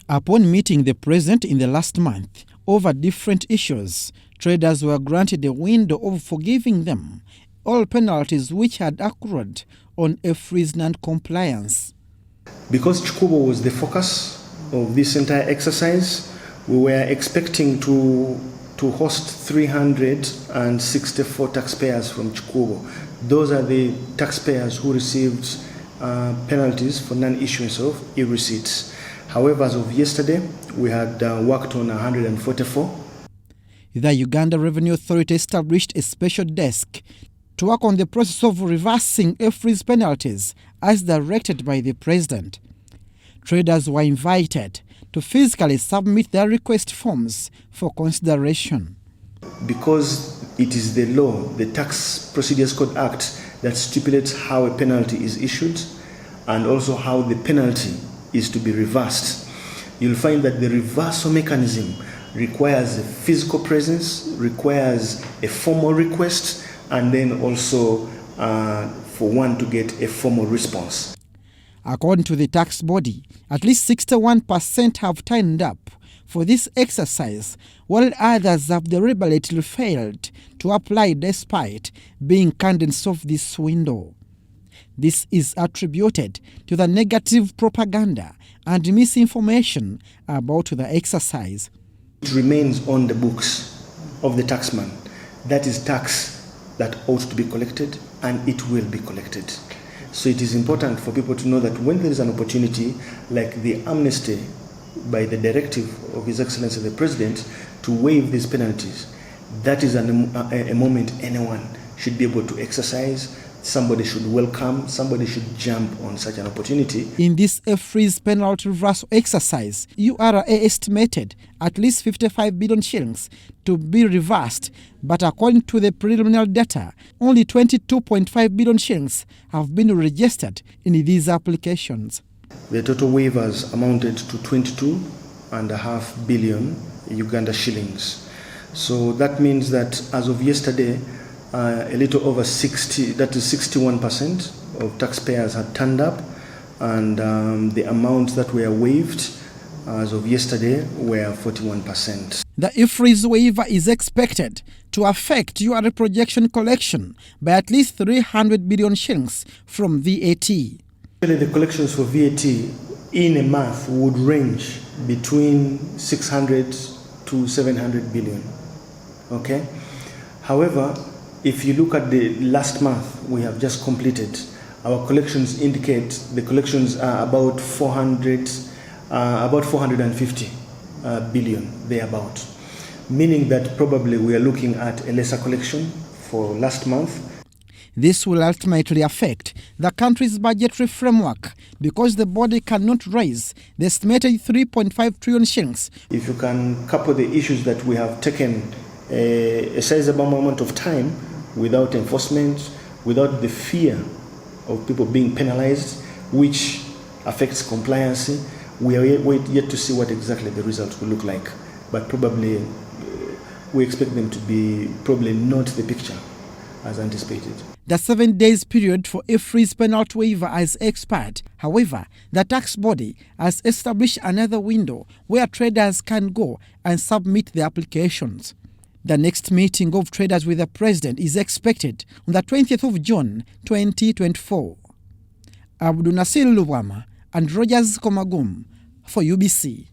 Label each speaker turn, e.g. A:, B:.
A: Upon meeting the president in the last month over different issues, traders were granted a window of forgiving them all penalties which had accrued on Efris non-compliance.
B: Because Chikubo was the focus of this entire exercise, we were expecting to host 364 taxpayers from Chikubo. Those are the taxpayers who received penalties for non-issuance of e-receipts. However, as of yesterday, we had worked on 144.
A: The Uganda Revenue Authority established a special desk to work on the process of reversing Efris penalties as directed by the president. Traders were invited to physically submit their request forms for consideration.
B: Because it is the law, the Tax Procedures Code Act, that stipulates how a penalty is issued and also how the penalty is to be reversed. You'll find that the reversal mechanism requires a physical presence, requires a formal request, and then also for one to get a formal response.
A: According to the tax body, at least 61% have turned up for this exercise, while others have deliberately failed to apply despite being candidates of this window. This is attributed to the negative propaganda and misinformation about the exercise.
B: It remains on the books of the taxman. That is tax that ought to be collected, and it will be collected. So it is important for people to know that when there is an opportunity like the amnesty by the directive of His Excellency the President to waive these penalties, that is a moment anyone should be able to exercise. Somebody should welcome, somebody should jump on such an opportunity.
A: In this Efris penalty reversal exercise, URA estimated at least 55 billion shillings to be reversed, but according to the preliminary data, only 22.5 billion shillings have been registered in these applications.
B: The total waivers amounted to 22.5 billion Uganda shillings. So that means that as of yesterday, a little over 60, that is 61% of taxpayers had turned up, and the amounts that were waived as of yesterday were 41%.
A: The Efris waiver is expected to affect your projection collection by at least 300 billion shillings from VAT.
B: The collections for VAT in a month would range between 600 to 700 billion. Okay? However, if you look at the last month we have just completed, our collections indicate the collections are about 450 billion, thereabout. Meaning that probably we are looking at a lesser collection for last month.
A: This will ultimately affect the country's budgetary framework because the body cannot raise the estimated 3.5 trillion shillings.
B: If you can couple the issues that we have taken a sizable amount of time without enforcement, without the fear of people being penalized, which affects compliance, we are yet to see what exactly the results will look like. But probably we expect them to be probably not the picture as anticipated.
A: The 7 days period for Efris penalty waiver has expired. However, the tax body has established another window where traders can go and submit their applications. The next meeting of traders with the president is expected on the 20th of June 2024. Abdul Nasir Lubwama and Rogers Komagum for UBC.